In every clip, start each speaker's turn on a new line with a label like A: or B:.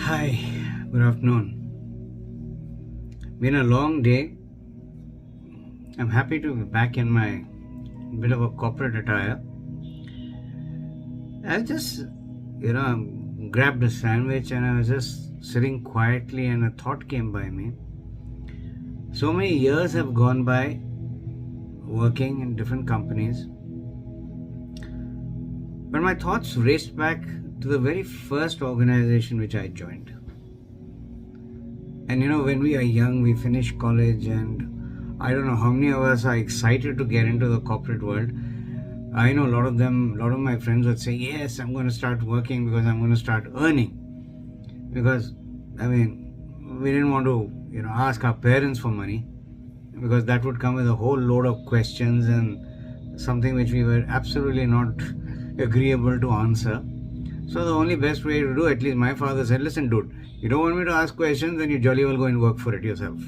A: Hi, good afternoon. Been a long day. I'm happy to be back in my bit of a corporate attire. I just, grabbed a sandwich and I was just sitting quietly, and a thought came by me. So many years have gone by working in different companies, but my thoughts raced back to the very first organization which I joined. And when we are young, we finish college, and I don't know how many of us are excited to get into the corporate world. I know a lot of my friends would say, yes, I'm going to start working because I'm going to start earning. Because, we didn't want to, ask our parents for money, because that would come with a whole load of questions and something which we were absolutely not agreeable to answer. So the only best way to do, at least my father said, listen, dude, you don't want me to ask questions, then you jolly well go and work for it yourself.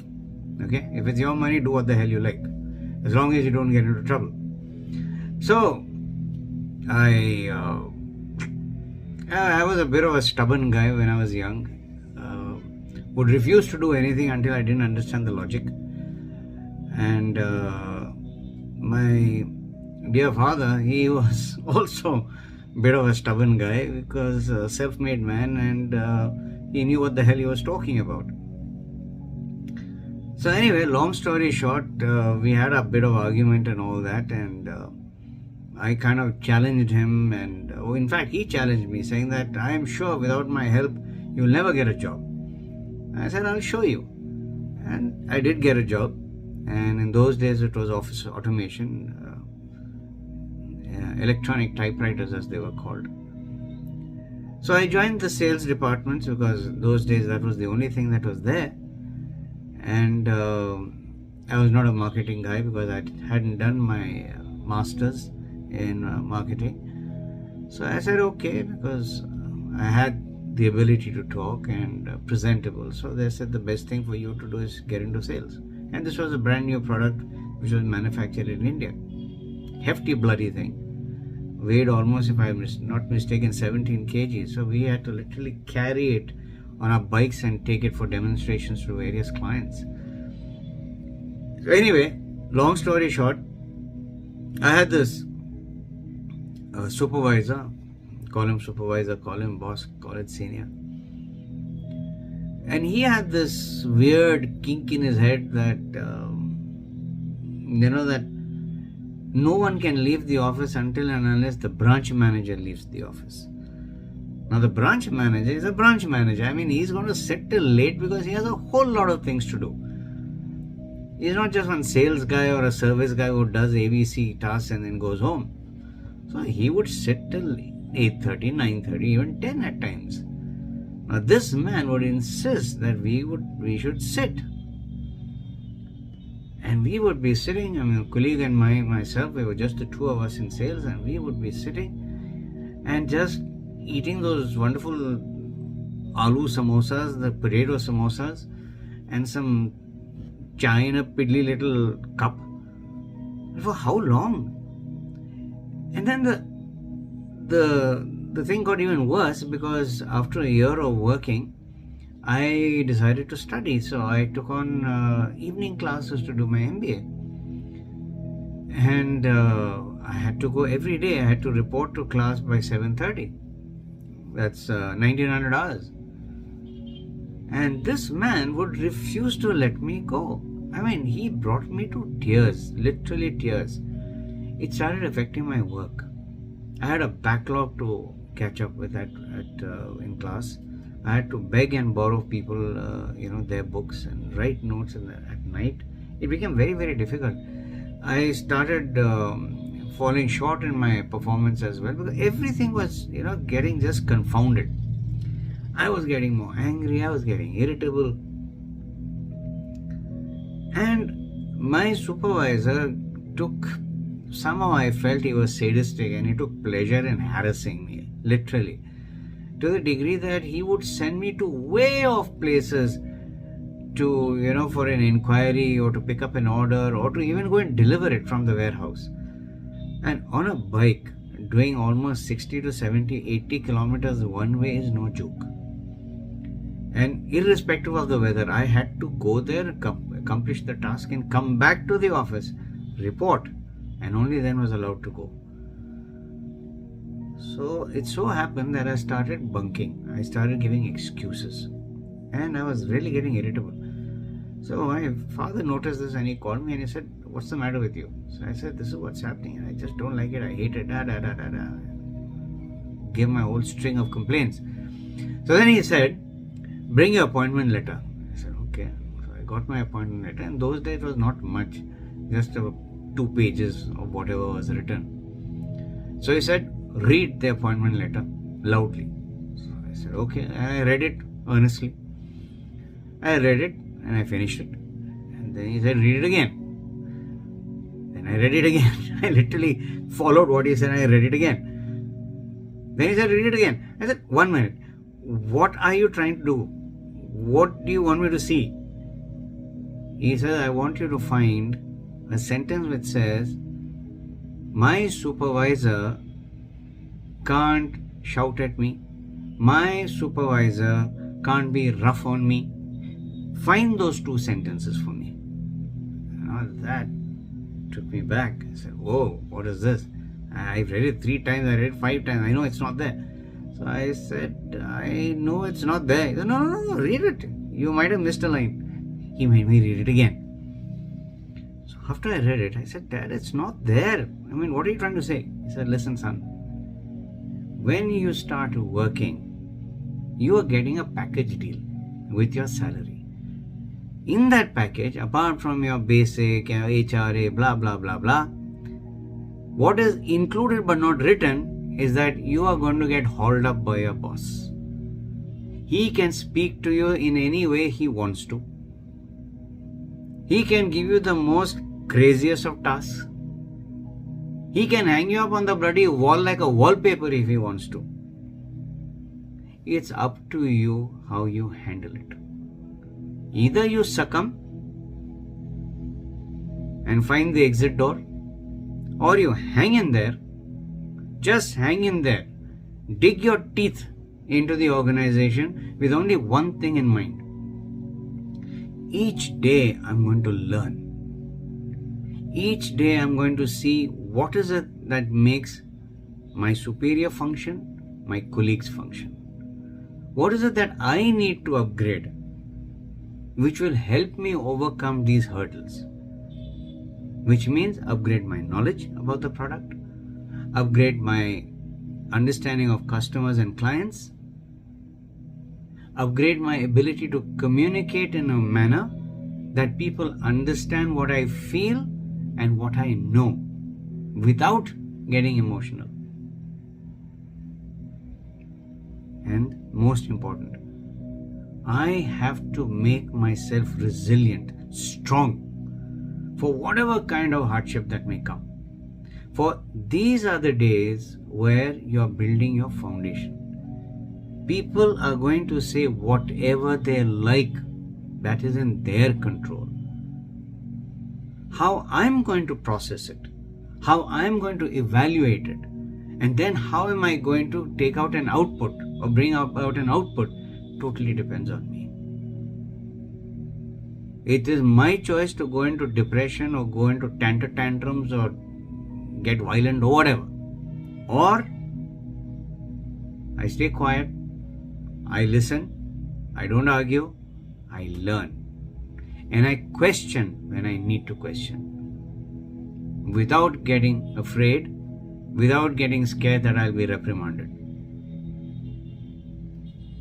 A: Okay? If it's your money, do what the hell you like, as long as you don't get into trouble. So, I was a bit of a stubborn guy when I was young. Would refuse to do anything until I didn't understand the logic. And my dear father, he was also a bit of a stubborn guy, because a self-made man, and he knew what the hell he was talking about. So anyway, long story short, we had a bit of argument and all that, and I kind of challenged him, and in fact he challenged me, saying that I am sure without my help you'll never get a job. I said, I'll show you. And I did get a job, and in those days it was office automation, electronic typewriters as they were called. So I joined the sales departments, because those days that was the only thing that was there. And I was not a marketing guy, because I hadn't done my master's in marketing. So I said okay, because I had the ability to talk and presentable. So they said the best thing for you to do is get into sales. And this was a brand new product which was manufactured in India. Hefty bloody thing. Weighed almost, if I'm not mistaken, 17 kg. So we had to literally carry it on our bikes and take it for demonstrations to various clients. So anyway, long story short, I had this supervisor, call him supervisor, call him boss, call it senior. And he had this weird kink in his head that, that no one can leave the office until and unless the branch manager leaves the office. Now the branch manager is a branch manager. He's going to sit till late because he has a whole lot of things to do. He's not just one sales guy or a service guy who does ABC tasks and then goes home. So he would sit till 8:30, 9:30, even 10 at times. Now this man would insist that we should sit. And we would be sitting, a colleague and myself, we were just the two of us in sales, and we would be sitting and just eating those wonderful aloo samosas, the potato samosas, and some chai in a piddly little cup. For how long? And then the thing got even worse, because after a year of working, I decided to study. So I took on evening classes to do my MBA. And I had to go every day. I had to report to class by 7:30. That's 1900 hours. And this man would refuse to let me go. He brought me to tears, literally tears. It started affecting my work. I had a backlog to catch up with in class. I had to beg and borrow people, their books, and write notes at night. It became very, very difficult. I started falling short in my performance as well, because everything was, getting just confounded. I was getting more angry. I was getting irritable. And my supervisor somehow I felt he was sadistic, and he took pleasure in harassing me, literally, to the degree that he would send me to way off places to, for an inquiry, or to pick up an order, or to even go and deliver it from the warehouse. And on a bike, doing almost 60 to 70, 80 kilometers one way is no joke. And irrespective of the weather, I had to go there, accomplish the task, and come back to the office, report, and only then was allowed to go. So it so happened that I started bunking. I started giving excuses, and I was really getting irritable. So my father noticed this and he called me and he said, "What's the matter with you?" So I said, "This is what's happening. I just don't like it. I hate it. Give my whole string of complaints. So then he said, "Bring your appointment letter." I said, "Okay." So I got my appointment letter, and those days it was not much, just 2 pages of whatever was written. So he said, "Read the appointment letter loudly." So I said, "Okay." And I read it earnestly. I read it and I finished it. And then he said, "Read it again." Then I read it again. I literally followed what he said. I read it again. Then he said, "Read it again." I said, "1 minute. What are you trying to do? What do you want me to see?" He said, "I want you to find a sentence which says, 'My supervisor can't shout at me. My supervisor can't be rough on me.' Find those 2 sentences for me." Now that took me back. I said, "Whoa, what is this? I've read it 3 times, I read it 5 times, I know it's not there." So I said, "I know it's not there." He said, No, read it. You might have missed a line." He made me read it again. So after I read it, I said, "Dad, it's not there. I mean, what are you trying to say?" He said, "Listen, son, when you start working, you are getting a package deal with your salary. In that package, apart from your basic, HRA, blah, blah, blah, blah, what is included but not written is that you are going to get hauled up by your boss. He can speak to you in any way he wants to. He can give you the most craziest of tasks. He can hang you up on the bloody wall like a wallpaper if he wants to. It's up to you how you handle it. Either you succumb and find the exit door, or you hang in there. Just hang in there. Dig your teeth into the organization with only one thing in mind. Each day I'm going to learn. Each day I'm going to see what is it that makes my superior function, my colleagues function. What is it that I need to upgrade, which will help me overcome these hurdles? Which means upgrade my knowledge about the product, upgrade my understanding of customers and clients, upgrade my ability to communicate in a manner that people understand what I feel and what I know without getting emotional. And most important, I have to make myself resilient, strong for whatever kind of hardship that may come. For these are the days where you are building your foundation. People are going to say whatever they like, that is in their control. How I'm going to process it, how I'm going to evaluate it, and then how am I going to take out an output or bring out an output totally depends on me. It is my choice to go into depression or go into tantrums or get violent or whatever. Or I stay quiet, I listen, I don't argue, I learn. And I question when I need to question. Without getting afraid, without getting scared that I'll be reprimanded.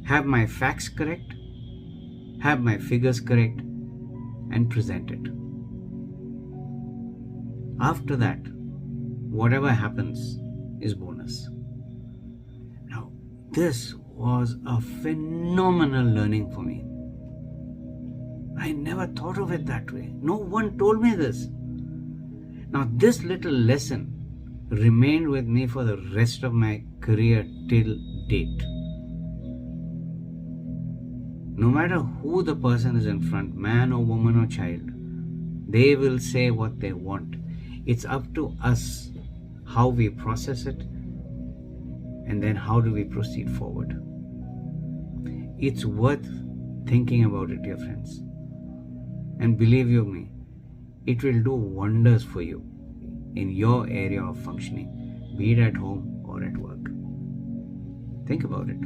A: Have my facts correct, have my figures correct, and present it. After that, whatever happens is bonus. Now, this was a phenomenal learning for me. I never thought of it that way. No one told me this. Now, this little lesson remained with me for the rest of my career till date. No matter who the person is in front, man or woman or child, they will say what they want. It's up to us how we process it and then how do we proceed forward. It's worth thinking about it, dear friends. And believe you me, it will do wonders for you in your area of functioning, be it at home or at work. Think about it.